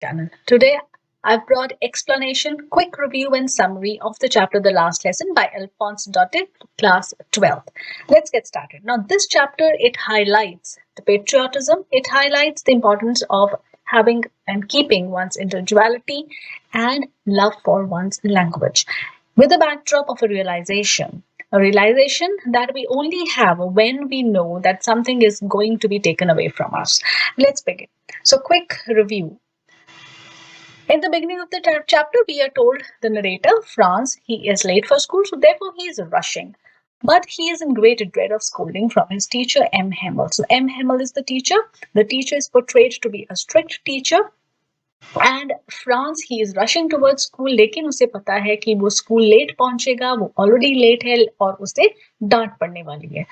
channel. Today, I've brought explanation, quick review and summary of the chapter The Last Lesson by Alphonse Daudet, class 12th. Let's get started. Now, this chapter, it highlights the patriotism. It highlights the importance of having and keeping one's individuality and love for one's language with the backdrop of a realization that we only have when we know that something is going to be taken away from us. Let's begin. So, quick review. In the beginning of the chapter, we are told the narrator, Franz, he is late for school, so therefore he is rushing. But he is in great dread of scolding from his teacher, M. Hemmel. So M. Hemmel is the teacher. The teacher is portrayed to be a strict teacher. And Franz, he is rushing towards school, लेकिन उसे पता है कि वो school late पहुंचेगा, वो already late है और उसे डांट पड़ने वाली है.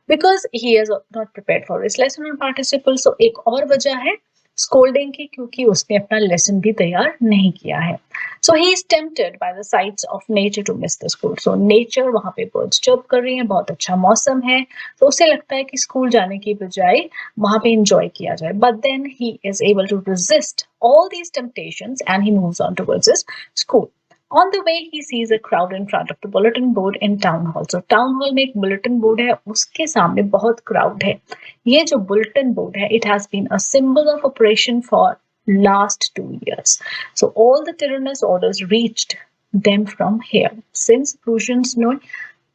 Because he is not prepared for his lesson on participle. So एक और वजह है स्कोल्डिंग की, क्योंकि उसने अपना लेसन भी तैयार नहीं किया है. So he is tempted by the sights of nature to miss the school. So nature, वहाँ पे birds chirp कर रही हैं, बहुत अच्छा मौसम है, तो उसे लगता है कि स्कूल जाने की बजाय वहाँ पे enjoy किया जाए. But then he is able to resist all these temptations and he moves on towards his school. On the way, he sees a crowd in front of the bulletin board in town hall. So town hall में एक bulletin board है, उसके सामने बहुत crowd है. ये जो bulletin board है, it has been a symbol of oppression for last 2 years. So all the tyrannous orders reached them from here. Since Prussians ने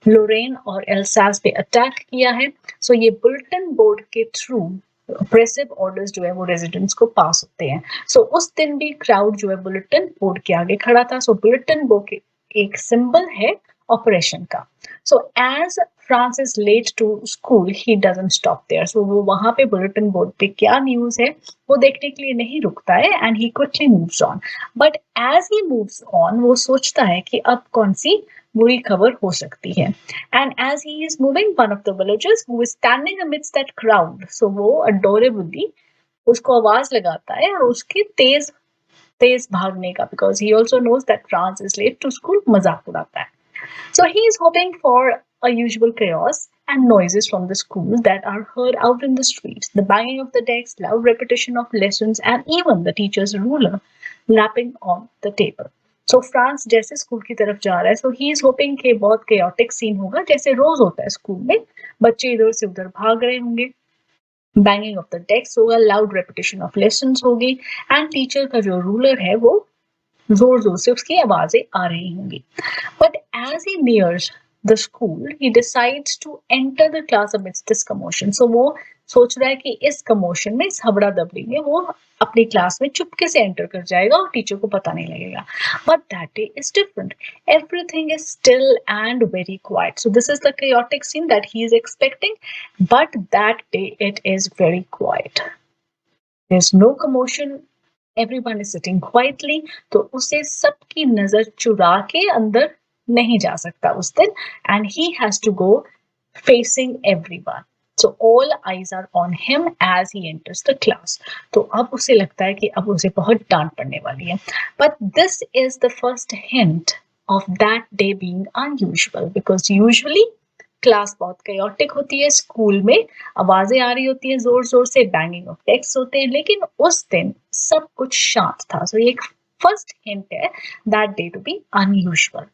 Lorraine और Alsace पे attack किया है, so ये bulletin board के through ऑपरेसिव ऑर्डर्स जो है वो रेजिडेंट्स को पास होते हैं. सो उस दिन भी क्राउड जो है बुलेटिन बोर्ड के आगे खड़ा था. सो बुलेटिन बोर्ड एक सिंबल है ऑपरेशन का. So as France is late to school, he doesn't stop there. So वो वहां पे बुलेटिन बोर्ड पे क्या न्यूज है वो देखने के लिए नहीं रुकता है and he quickly moves on. But as he moves on, वो सोचता है कि अब कौन सी बुरी खबर हो सकती है. And as he is moving, one of the villagers who is standing amidst that crowd, so वो अडोरेबली उसको आवाज लगाता है और उसके तेज भागने का, because he also knows that France is late to school, मजाक उड़ाता है. So he is hoping for a usual chaos and noises from the school that are heard out in the streets, the banging of the desks, loud repetition of lessons, and even the teacher's ruler lapping on the table. So France जैसे school की तरफ जा रहा है, so he is hoping कि बहुत chaotic scene होगा, जैसे रोज होता है स्कूल में, बच्चे इधर से उधर भाग रहे होंगे, बैंगिंग ऑफ द डेस्क होगा, लाउड रेपिटेशन ऑफ लेसन्स होगी एंड टीचर का जो रूलर है वो जोर जोर से उसकी आवाजें आ रही होंगी. But as he nears the school, he decides to enter the class amidst this commotion. So वो सोच रहा है कि इस commotion में, इस हबड़ा दबड़ी में वो अपनी क्लास में चुपके से एंटर कर जाएगा और टीचर को पता नहीं लगेगा. But that day is different. Everything is still and very quiet. So this is the chaotic scene that he is expecting, but that day it is very quiet. There's no commotion. Everyone is sitting quietly. तो उसे सबकी नजर चुरा के अंदर नहीं जा सकता उस दिन, and he has to go facing everyone. So all eyes are on him as he enters the class. तो अब उसे लगता है कि अब उसे बहुत डांट पड़ने वाली है. But this is the first hint of that day being unusual, because usually class बहुत chaotic होती है, स्कूल में आवाजें आ रही होती है जोर जोर से, बैंगिंग ऑफ डेस्क होते हैं, लेकिन उस दिन सब कुछ शांत था. So ये एक फर्स्ट हिंट है that day to be unusual.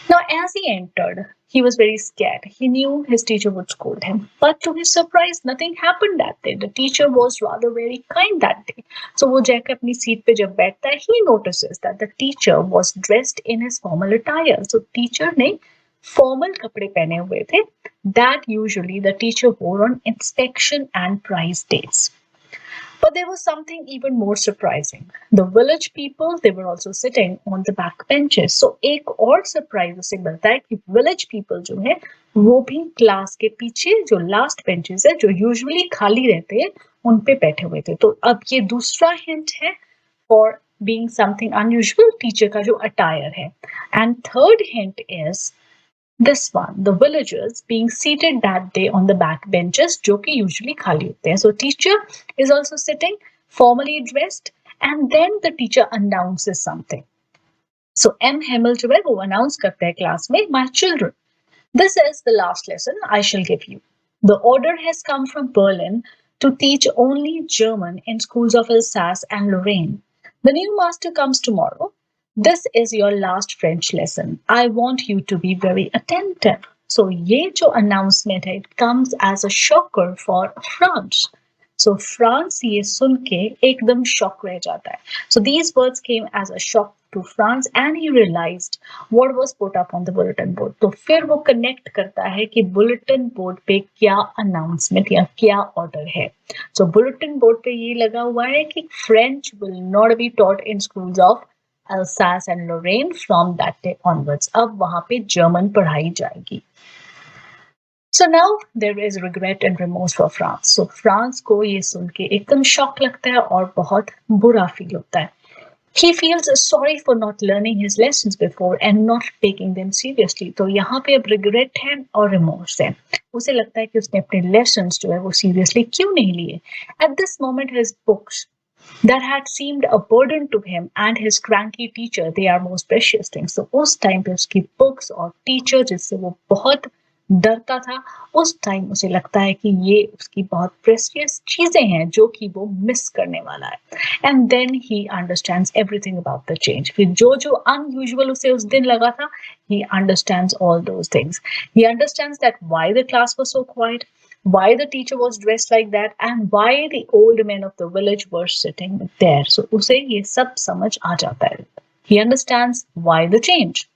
Now, as he entered, he was very scared. He knew his teacher would scold him. But to his surprise, nothing happened that day. The teacher was rather very kind that day. So, वो जाकर अपनी seat पे जब बैठता है, he notices that the teacher was dressed in his formal attire. So, teacher ने formal कपड़े पहने हुए थे that usually the teacher wore on inspection and prize days. But there was something even more surprising. The village people, they were also sitting on the back benches. So एक और surprise उसे मिलता है कि village people जो है वो भी क्लास के पीछे जो last benches है, जो usually खाली रहते हैं, उन पे बैठे हुए थे. तो अब ये दूसरा hint है for being something unusual, teacher का जो attire है. And third hint is this one, the villagers being seated that day on the back benches, जो कि usually खाली होते हैं. So teacher is also sitting formally dressed, and then the teacher announces something. So M. Hemmel जो है वो announce करते हैं क्लास में, my children, this is the last lesson I shall give you. The order has come from Berlin to teach only German in schools of Alsace and Lorraine. The new master comes tomorrow. This is your last French lesson. I want you to be very attentive. So ये जो announcement है, it comes as a shocker for France. So France ये सुन के एकदम shock रह जाता है. So these words came as a shock to France and he realized what was put up on the bulletin board. तो फिर वो connect करता है कि bulletin board पे क्या announcement या क्या order है. So bulletin board पे ये लगा हुआ है कि French will not be taught in schools of Alsace and Lorraine from that day onwards. अब वहाँ पे German पढ़ाई जाएगी. So now there is regret and remorse for France. So France को ये सुन के एकदम शॉक लगता है और बहुत बुरा फील होता है. He feels sorry for not learning his lessons before and not taking them seriously. तो यहाँ पे अब regret है और remorse है. उसे लगता है कि उसने अपने lessons जो है वो seriously क्यों नहीं लिए. At this moment his books that had seemed a burden to him and his cranky teacher, they are most precious things. So उस time पे उसकी books और teacher जिससे वो बहुत डरता था, उस टाइम उसे लगता है कि ये उसकी बहुत प्रेशियस चीजें हैं जो कि वो मिस करने वाला है. And then he understands everything about the change. फिर जो जो अनयूजुअल उसे उस दिन लगा था, he understands all those things. He understands that why the class was so quiet, why the teacher was dressed like that, and why the old men of the village were sitting there. So उसे ये सब समझ आ जाता है. He understands why the change.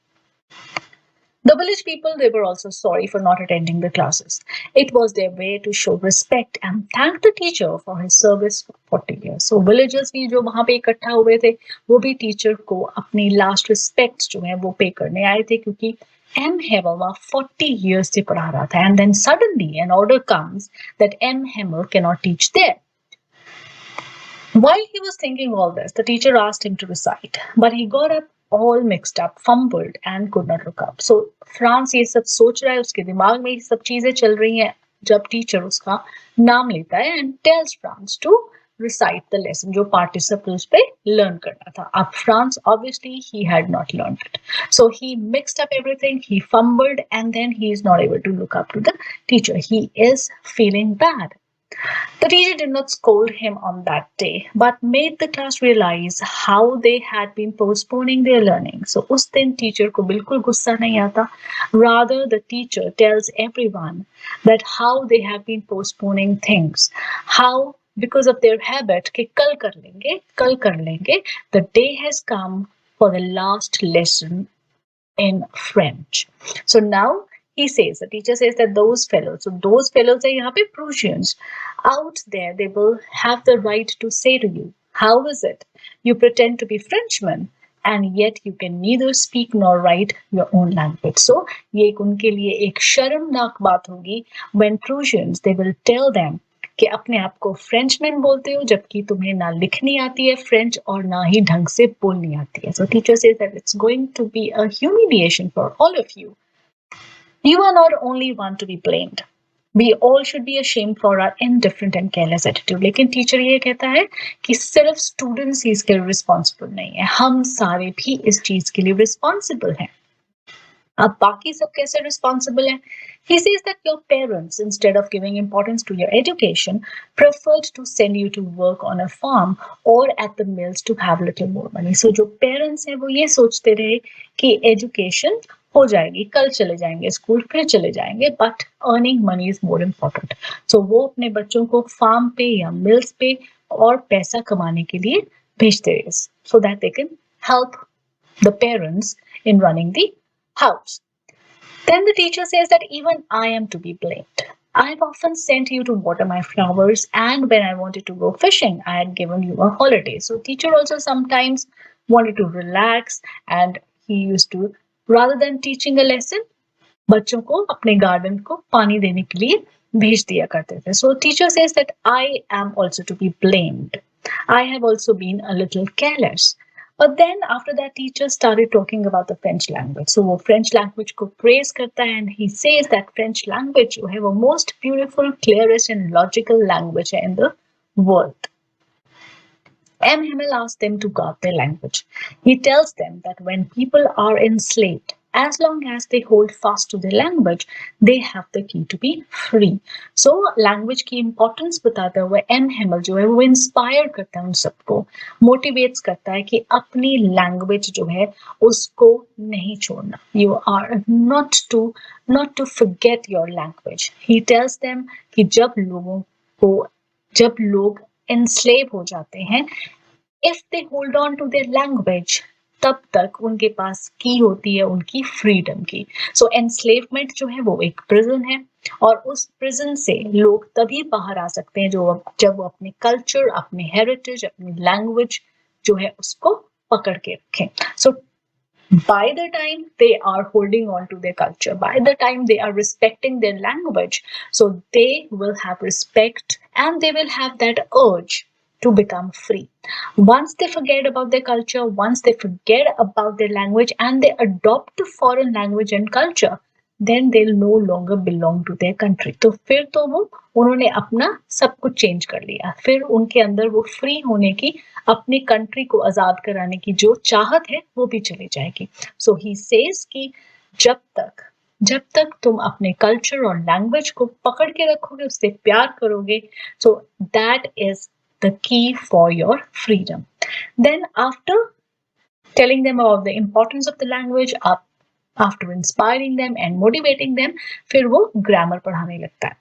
The village people, they were also sorry for not attending the classes. It was their way to show respect and thank the teacher for his service for 40 years. So villagers भी जो वहाँ पे इकट्ठा हुए थे, वो भी teacher को अपनी last respects जो है वो pay करने आए थे क्योंकि M. Hamel वहाँ 40 years से पढ़ा रहा था. And then suddenly an order comes that M. Hamel cannot teach there. While he was thinking all this, the teacher asked him to recite, but he got up all mixed up, fumbled and could not look up. So France ये सब सोच रहा है, उसके दिमाग में ये सब चीजें चल रही हैं जब टीचर उसका नाम लेता है and tells France to recite the lesson जो participles पे learn करना था. अब France obviously he had not learned it. So he mixed up everything, he fumbled and then he is not able to look up to the teacher. He is feeling bad. The teacher did not scold him on that day, but made the class realize how they had been postponing their learning. So उस दिन teacher को बिल्कुल गुस्सा नहीं आता. Rather, the teacher tells everyone that how they have been postponing things. How, because of their habit कि कल कर लेंगे, the day has come for the last lesson in French. So now he says, the teacher says that those fellows are यहाँ पे Prussians, out there they will have the right to say to you, how is it you pretend to be Frenchmen and yet you can neither speak nor write your own language. So ये उनके लिए एक शर्मनाक बात होगी when Prussians they will tell them कि अपने आप को फ्रेंचमैन बोलते हो जबकि तुम्हें ना लिखनी आती है फ्रेंच और ना ही ढंग से बोलनी आती है. So teacher says that it's going to be a humiliation for all of you. You are not only one to be blamed. We all should be ashamed for our indifferent and careless attitude. लेकिन teacher ये कहता है कि सिर्फ students ही इसके लिए responsible नहीं है, हम सारे भी इस चीज के लिए रिस्पॉन्सिबल हैं. अब बाकी सब कैसे रिस्पॉन्सिबल है? He says that your parents, instead of giving importance to your education, preferred to send you to work on a farm or at the mills to have little more money. So जो parents हैं वो ये सोचते रहे कि education हो जाएगी, कल चले जाएंगे स्कूल, फिर चले जाएंगे, but earning money is more important. So वो अपने बच्चों को farm पे या mills पे और पैसा कमाने के लिए भेजते रहे, so that they can help the parents in running the house. Then the teacher says that even I am to be blamed. I've often sent you to water my flowers, and when I wanted to go fishing, I had given you a holiday. So teacher also sometimes wanted to relax, and he used to, rather than teaching a lesson, बच्चों को अपने garden को पानी देने के लिए भेज दिया करते थे. So teacher says that I am also to be blamed. I have also been a little careless. But then after that teacher started talking about the French language. So वो French language को praise करता है and he says that French language जो है वो most beautiful, clearest and logical language है in the world. M. Hamel asked them to guard their language. He tells them that when people are enslaved, as long as they hold fast to their language, they have the key to be free. So language की importance बताता हुआ M Hemal जो है वो inspire करता है उन सबको, मोटिवेट्स करता है कि अपनी लैंग्वेज जो है उसको नहीं छोड़ना. You are not to forget your language. He tells them कि जब लोग enslave हो जाते हैं, if they hold on to their language, तब तक उनके पास की होती है उनकी फ्रीडम की. सो एनस्लेवमेंट जो है वो एक प्रिजन है, और उस प्रिजन से लोग तभी बाहर आ सकते हैं जब वो अपने कल्चर, अपने हेरिटेज, अपनी लैंग्वेज जो है उसको पकड़ के रखें. सो by the time they are holding on to their culture, by the time they are respecting their language, so they will have respect and they will have that urge to become free. Once they forget about their culture, once they forget about their language and they adopt a foreign language and culture, then they'll no longer belong to their country. तो फिर तो उन्होंने अपना सब कुछ change कर लिया, फिर उनके अंदर वो फ्री होने की, अपनी कंट्री को आजाद कराने की जो चाहत है वो भी चली जाएगी. सो ही सेज कि जब तक तुम अपने कल्चर और लैंग्वेज को पकड़ के रखोगे, उससे प्यार करोगे, so that is the key for your freedom. Then after telling them about the importance of the language, after inspiring them and motivating them, फिर वो grammar पढ़ाने लगता है.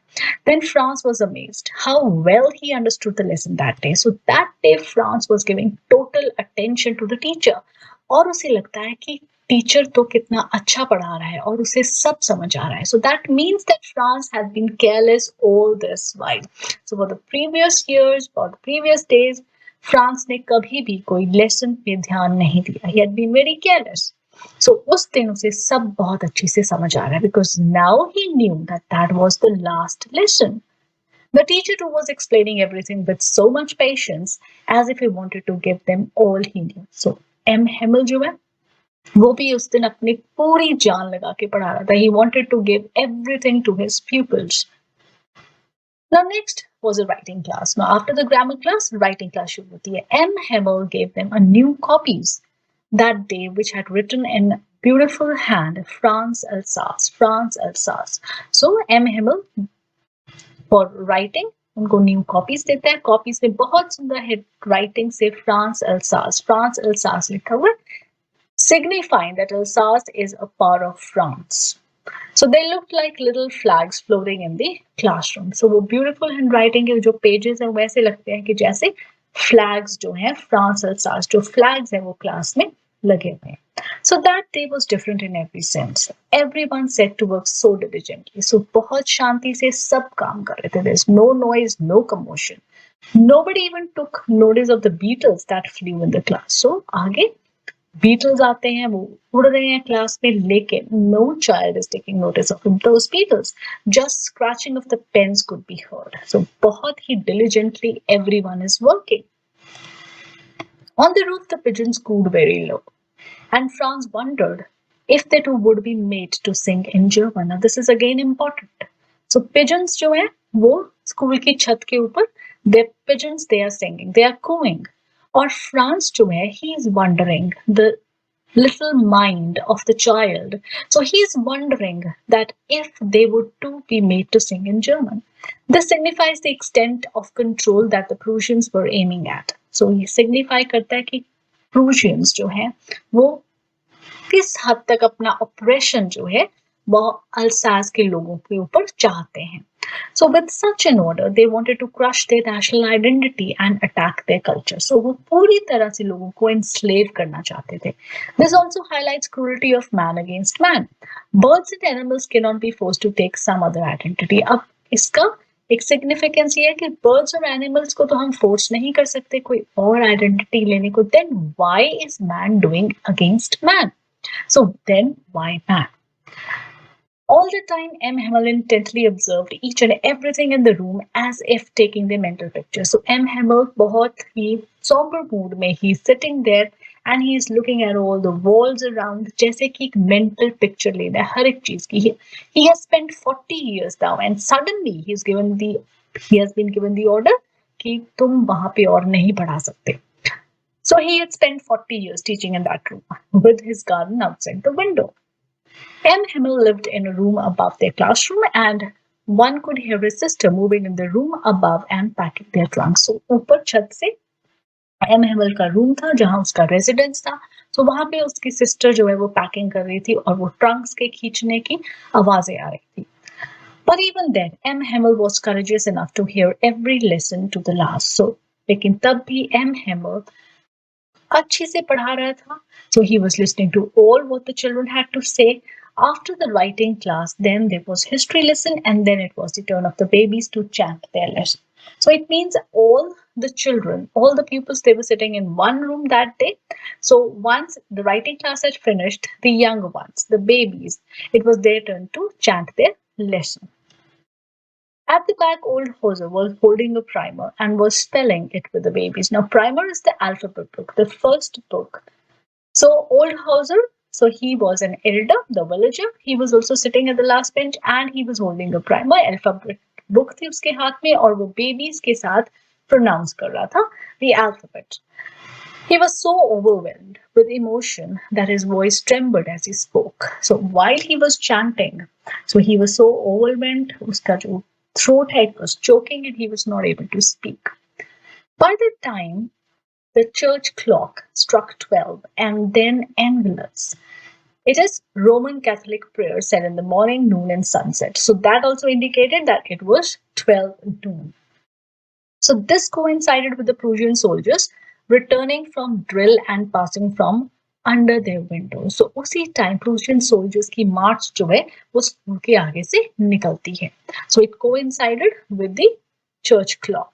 Then France was amazed how well he understood the lesson that day. So that day France was giving total attention to the teacher. और उसे लगता है कि टीचर तो कितना अच्छा पढ़ा रहा है और उसे सब समझ आ रहा है. So that means that France has been careless all this while. So for the previous years, for the previous days, France ने कभी भी कोई लेसन पे ध्यान नहीं दिया. He had been very careless. So उस दिन उसे सब बहुत अच्छे से समझ आ रहा है, because now he knew that was the last lesson. The teacher too was explaining everything with so much patience as if he wanted to give them all he knew. So M. Hemmel जो है वो भी उस दिन अपनी पूरी जान लगा के पढ़ा रहा था. He wanted to give everything to his pupils. Now next was a writing class. Now after the grammar class, writing class शुरू होती है. M. Hemmel gave them a new copies that day which had written in beautiful hand France Alsace. So M. Hemmel for writing उनको new copies देता है. Copies में बहुत सुंदर writing से फ्रांस अल्सास लिखा हुआ, signifying that Alsace is a part of France. So they looked like little flags floating in the classroom. So वो beautiful handwriting के जो pages हैं वैसे लगते हैं कि जैसे flags जो हैं फ्रांस अल्सास जो flags हैं वो क्लास में लगे हुए हैं. So that day was different in every sense. Everyone set to work so diligently. So बहुत शांति से सब काम कर रहे थे. There's no noise, no commotion. Nobody even took notice of the beetles that flew in the class. So आगे Beatles आते हैं, वो उड़ रहे हैं क्लास में, लेकिन no child is taking notice of those beetles. Just scratching of the pens could be heard. So बहुत ही diligently everyone is working. On the roof the pigeons cooed very low, and Franz wondered if they too would be made to sing in German. Now this is again important. So pigeons जो है वो school की छत के ऊपर, the pigeons they are singing, they are cooing. और France जो है he is wondering, the little mind of the child, so he is wondering that if they would too be made to sing in German. This signifies the extent of control that the Prussians were aiming at. So ये signify करता है कि Prussians जो है वो किस हद तक अपना oppression जो है वो अल्सास के लोगों के ऊपर चाहते हैं. So with such an order, they wanted to crush their national identity and attack their culture. So वो पूरी तरह से लोगों को enslave करना चाहते थे. This also highlights cruelty of man against man. Birds and animals cannot be forced to take some other identity. अब इसका एक significance ये है कि birds और animals को तो हम force नहीं कर सकते कोई और identity लेने को. Then why is man doing against man? So then why man? All the time, M. Hemmel intently observed each and everything in the room as if taking the mental picture. So M. Hemmel बहुत ही somber mood में he is sitting there and he is looking at all the walls around जैसे कि एक mental picture लेना है हर एक चीज की. He has spent 40 years now and suddenly he has been given the order कि तुम वहाँ पे और नहीं पढ़ा सकते. So he had spent 40 years teaching in that room with his garden outside the window. M. Himmel lived in a room above their classroom, and one could hear his sister moving in the room above and packing their trunks. So ऊपर छत से M Hemal का room था जहां उसका residence था. तो वहां पे उसकी सिस्टर जो है वो पैकिंग कर रही थी और वो ट्रंक्स के खींचने की आवाजें आ रही थी. But even then, M. Hemmel was courageous enough to hear every lesson to the last. So, लेकिन तब भी M. Hemmel अच्छे से पढ़ा रहा था. So he was listening to all what the children had to say. After the writing class, then there was history lesson, and then it was the turn of the babies to chant their lesson. So it means all the children, all the pupils, they were sitting in one room that day. So once the writing class had finished, the younger ones, the babies, it was their turn to chant their lesson. At the back, old Hauser was holding a primer and was spelling it with the babies. Now, primer is the alphabet book, the first book. So, old Hauser, so he was an elder, the villager. He was also sitting at the last bench and he was holding a primer. Alphabet book थी उसके हाथ में और वो babies के साथ pronounce कर रहा था the alphabet. He was so overwhelmed with emotion that his voice trembled as he spoke. So while he was chanting, so he was so overwhelmed, उसका जो throat head was choking and he was not able to speak. By the time the church clock struck 12 and then envelopes, it is Roman Catholic prayer said in the morning, noon, and sunset. So that also indicated that it was 12 noon. So this coincided with the Prussian soldiers returning from drill and passing from under their windows. So उसी time Prussian soldiers की march जो है वो school के आगे से निकलती है. So it coincided with the church clock.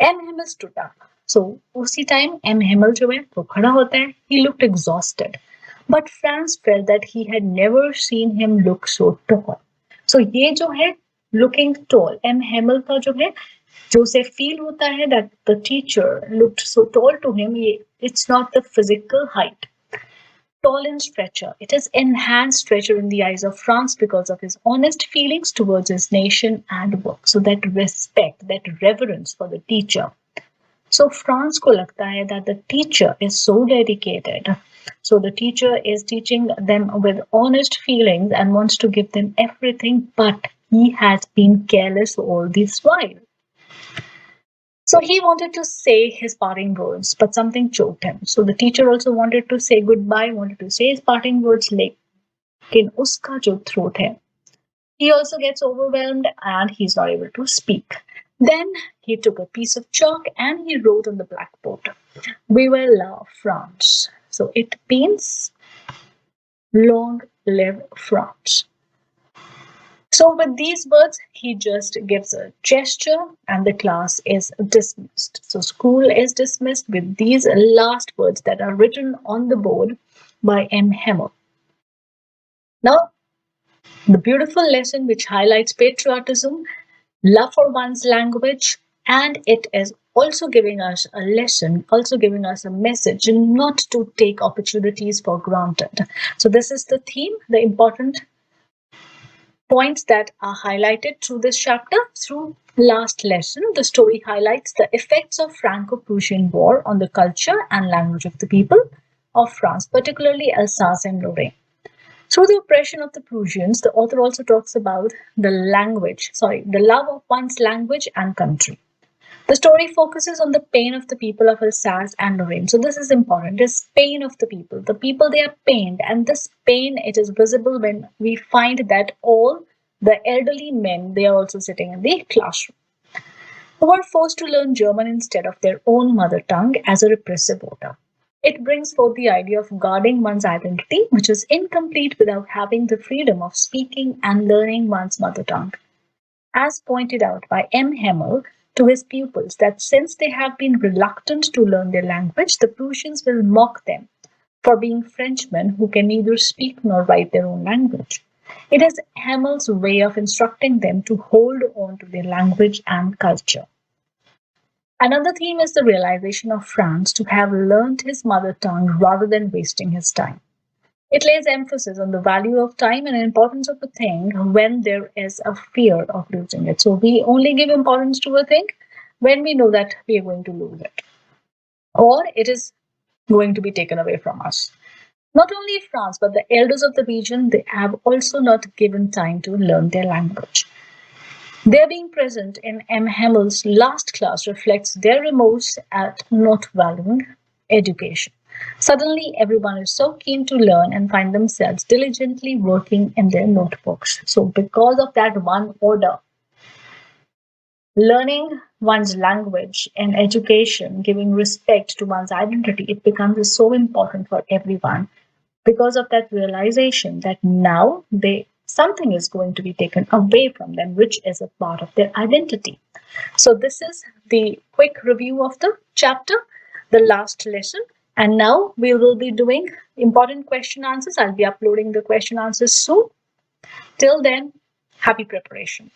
M. Himmel stood up. So उसी time M. Himmel जो है वो खड़ा होता है. He looked exhausted. But Franz felt that he had never seen him look so tall. So ये जो है looking tall, M. Himmel का जो है जो उसे feel होता है that the teacher looked so tall to him, it's not the physical height. Tall in stature, it is enhanced stature in the eyes of Franz because of his honest feelings towards his nation and work. So that respect, that reverence for the teacher. So Franz को लगता है that the teacher is so dedicated. So the teacher is teaching them with honest feelings and wants to give them everything, but he has been careless all this while. So he wanted to say his parting words, but something choked him. So the teacher also wanted to say goodbye, wanted to say his parting words, लेकिन उसका जो throat है, he also gets overwhelmed and he's not able to speak. Then he took a piece of chalk and he wrote on the blackboard, "We will love France." So it means long live France. So with these words, he just gives a gesture and the class is dismissed. So school is dismissed with these last words that are written on the board by M. Himmel. Now, the beautiful lesson which highlights patriotism, love for one's language, and it is also giving us a lesson, also giving us a message not to take opportunities for granted. So this is the theme, the important points that are highlighted through this chapter. Through last lesson, the story highlights the effects of Franco-Prussian War on the culture and language of the people of France, particularly Alsace and Lorraine. Through the oppression of the Prussians, the author also talks about the love of one's language and country. The story focuses on the pain of the people of Alsace and Lorraine. So this is important. This pain of the people. The people, they are pained. And this pain, it is visible when we find that all the elderly men, they are also sitting in the classroom, who are forced to learn German instead of their own mother tongue as a repressive order. It brings forth the idea of guarding one's identity, which is incomplete without having the freedom of speaking and learning one's mother tongue. As pointed out by M. Himmel to his pupils, that since they have been reluctant to learn their language, the Prussians will mock them for being Frenchmen who can neither speak nor write their own language. It is Himmel's way of instructing them to hold on to their language and culture. Another theme is the realization of Franz to have learned his mother tongue rather than wasting his time. It lays emphasis on the value of time and importance of a thing when there is a fear of losing it. So we only give importance to a thing when we know that we are going to lose it or it is going to be taken away from us. Not only France, but the elders of the region, they have also not given time to learn their language. Their being present in M. Hamill's last class reflects their remorse at not valuing education. Suddenly, everyone is so keen to learn and find themselves diligently working in their notebooks. So, because of that one order, learning one's language and education, giving respect to one's identity, it becomes so important for everyone because of that realization that now something is going to be taken away from them, which is a part of their identity. So this is the quick review of the chapter, the last lesson. And now we will be doing important question answers. I'll be uploading the question answers soon. Till then, happy preparation.